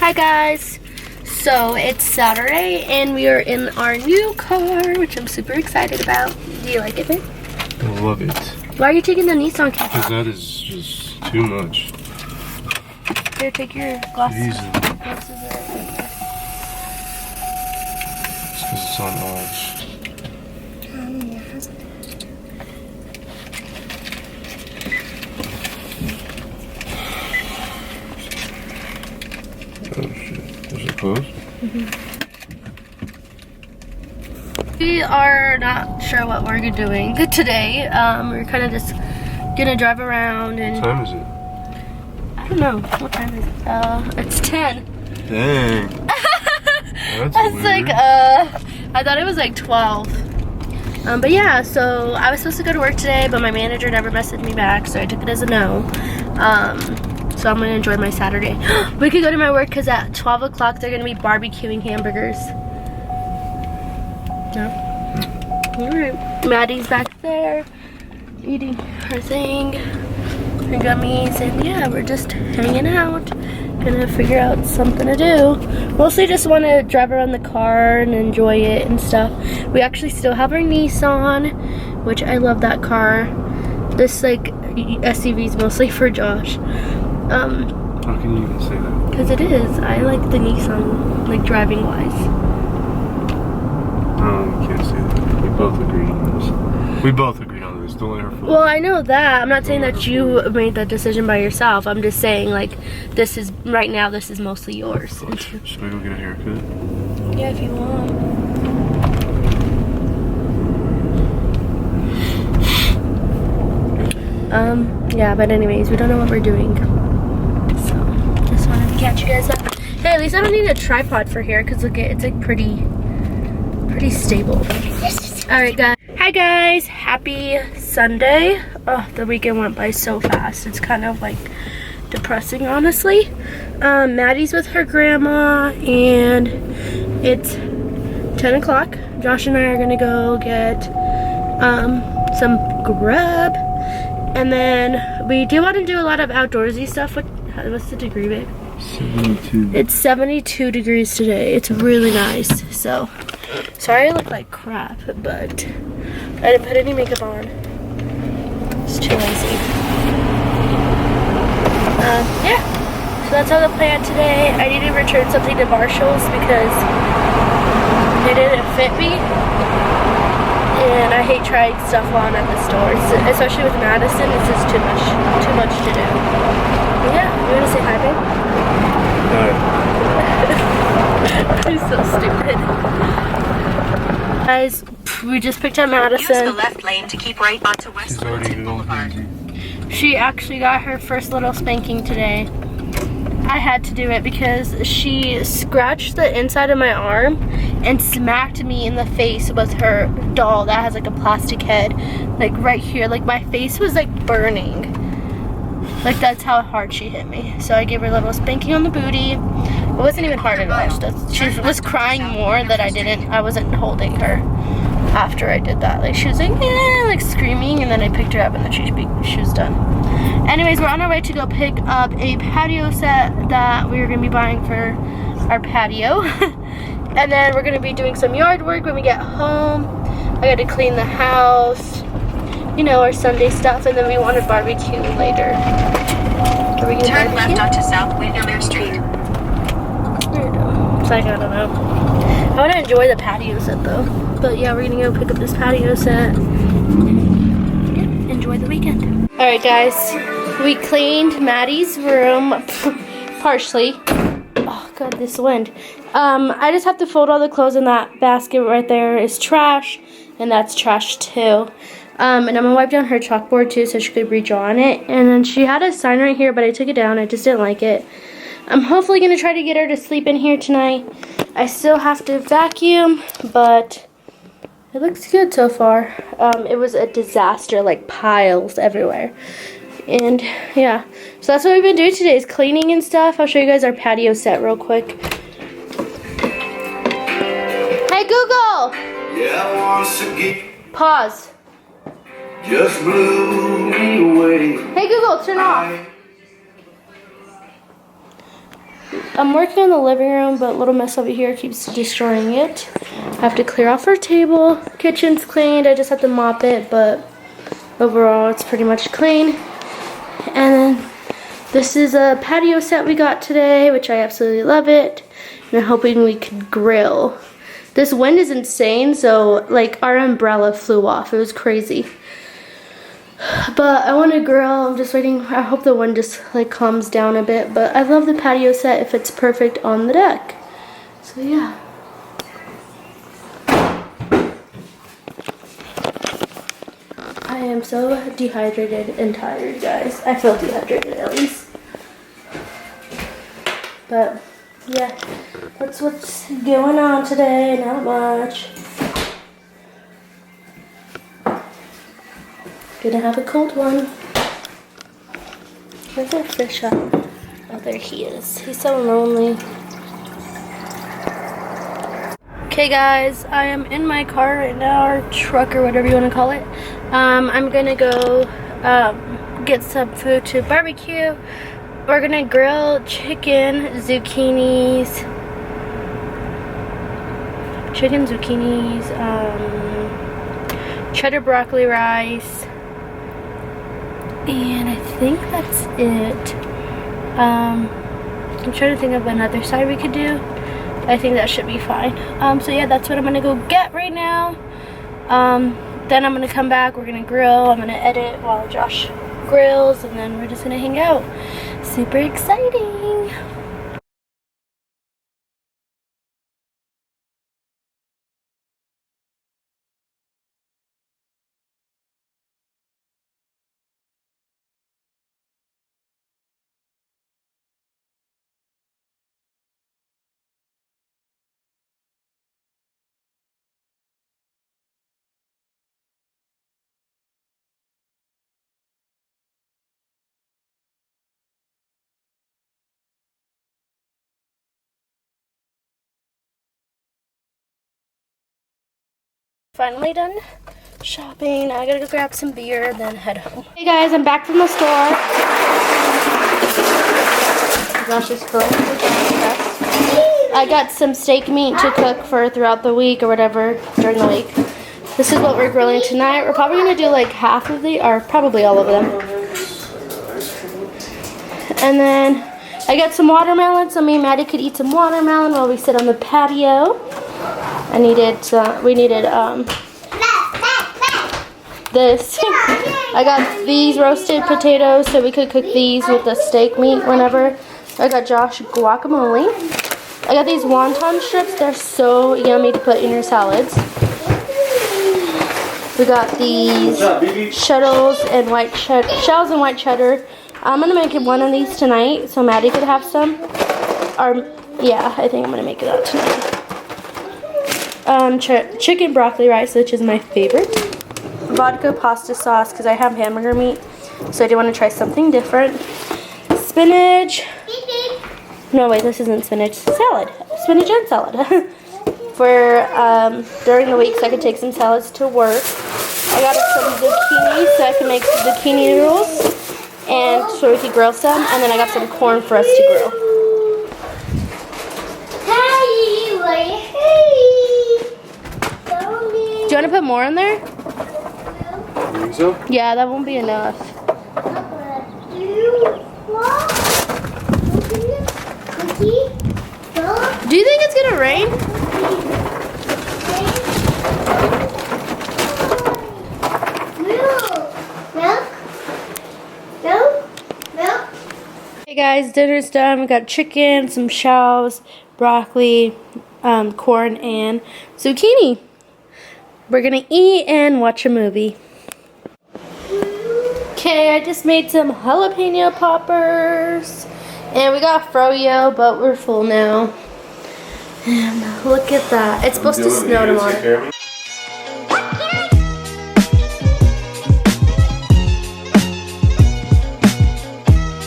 Hi guys, so it's Saturday and we are in our new car, which I'm super excited about. Do you like it, babe? I love it. Why are you taking the Nissan cap Because off? that is just too much. Here, take your glasses. Jesus. Glasses are It's because it's on orange. Oh shit. Is it closed? We are not sure what we're doing today. We're kind of just gonna drive around and... What time is it? I don't know. What time is it? It's 10. Dang. That's I was weird. like, I thought it was like 12. But yeah, so I was supposed to go to work today, but my manager never messaged me back, so I took it as a no. So I'm gonna enjoy my Saturday. We could go to my work because at 12 o'clock they're gonna be barbecuing hamburgers. No? Alright. Maddie's back there eating her thing, her gummies, and yeah, we're just hanging out. Gonna figure out something to do. Mostly just want to drive around the car and enjoy it and stuff. We actually still have our Nissan, which I love that car. This like SUV is mostly for Josh. How can you even say that? Because it is. I like the Nissan, like driving wise. No, you can't say that. We both agreed on this. We both agreed on this. Don't let her fool. Well, I know that. I'm not saying that you made that decision by yourself. I'm just saying like this is right now. This is mostly yours. Should we go get a haircut? Yeah, if you want. Yeah, but anyways, we don't know what we're doing. So, just wanted to catch you guys up. Hey, at least I don't need a tripod for here, because look, it's like pretty stable. Alright, guys. Hi, guys. Happy Sunday. Oh, the weekend went by so fast. It's kind of like depressing, honestly. Maddie's with her grandma, and it's 10 o'clock. Josh and I are gonna go get some grub, and then we do want to do a lot of outdoorsy stuff. What's the degree, babe? 72. It's 72 degrees today. It's really nice. So, sorry I look like crap, but I didn't put any makeup on. It's too lazy. Yeah. So that's all the plan today. I need to return something to Marshall's because it didn't fit me. And I hate trying stuff on at the stores, especially with Madison. It's just too much to do. But yeah, you want to say hi, babe? Alright. I'm so stupid. Guys, we just picked up Use the Madison. left lane to keep right onto West She's already Littleton going Boulevard. crazy. She actually got her first little spanking today. I had to do it because she scratched the inside of my arm and smacked me in the face with her doll that has like a plastic head, like right here. Like my face was like burning. Like that's how hard she hit me. So I gave her a little spanking on the booty. It wasn't even hard at all. She was crying more that I wasn't holding her after I did that. Like she was like, yeah, like screaming, and then I picked her up and then she was done. Anyways, we're on our way to go pick up a patio set that we were gonna be buying for our patio. And then we're gonna be doing some yard work when we get home. I gotta clean the house, you know, our Sunday stuff, and then we want to barbecue later. Are we gonna Turn barbecue? left onto South Windermere Street. It's like, I don't know. I want to enjoy the patio set though. But yeah, we're gonna go pick up this patio set. Yeah, enjoy the weekend. Alright guys, we cleaned Maddie's room partially. Oh god, this wind. I just have to fold all the clothes in that basket right there is trash, and that's trash too. And I'm gonna wipe down her chalkboard too so she could redraw on it. And then she had a sign right here, but I took it down. I just didn't like it. I'm hopefully gonna try to get her to sleep in here tonight. I still have to vacuum, but it looks good so far. It was a disaster, like piles everywhere. And yeah, so that's what we've been doing today is cleaning and stuff. I'll show you guys our patio set real quick. Hey Google! Yeah, once again, Pause. just blew me away. Hey Google, turn off. I'm working in the living room, but little mess over here keeps destroying it. I have to clear off our table. Kitchen's cleaned. I just have to mop it, but overall it's pretty much clean. And then this is a patio set we got today, which I absolutely love it. And I'm hoping we could grill. This wind is insane, so like our umbrella flew off. It was crazy. But I want to grill. I'm just waiting. I hope the wind just like calms down a bit. But I love the patio set if it's perfect on the deck. So yeah. I am so dehydrated and tired, guys. I feel dehydrated at least. But yeah, that's what's going on today. Not much. Gonna have a cold one. Where's that fish at? Oh, there he is. He's so lonely. Okay guys, I am in my car right now, or truck, or whatever you want to call it. I'm gonna go get some food to barbecue. We're gonna grill chicken, zucchinis, cheddar broccoli rice, and I think that's it. I'm trying to think of another side we could do. I think that should be fine. So yeah, that's what I'm gonna go get right now. Then I'm gonna come back, we're gonna grill, I'm gonna edit while Josh grills, and then we're just gonna hang out. Super exciting. Finally done shopping. I gotta go grab some beer, then head home. Hey guys, I'm back from the store. Josh is curling. I got some steak meat to cook for throughout the week or whatever during the week. This is what we're grilling tonight. We're probably gonna do like half of the, or probably all of them. And then I got some watermelon, so me and Maddie could eat some watermelon while we sit on the patio. We needed this. I got these roasted potatoes so we could cook these with the steak meat whenever. I got Josh guacamole. I got these wonton strips. They're so yummy to put in your salads. We got these shells and white cheddar. I'm gonna make one of these tonight so Maddie could have some. Yeah, I think I'm gonna make that tonight. Chicken broccoli rice, which is my favorite. Vodka pasta sauce, because I have hamburger meat, so I do want to try something different. Spinach. No, wait, this isn't spinach. Salad. Spinach and salad. For during the week, so I could take some salads to work. I got some zucchini, so I can make zucchini noodles, and so we could grill some. And then I got some corn for us to grill. Do you want to put more in there? You think so? Yeah, that won't be enough. Do you think it's gonna rain? Milk? Hey guys, dinner's done. We got chicken, some shells, broccoli, corn, and zucchini. We're gonna eat and watch a movie. Okay, I just made some jalapeno poppers. And we got froyo, but we're full now. And look at that. It's supposed to snow tomorrow.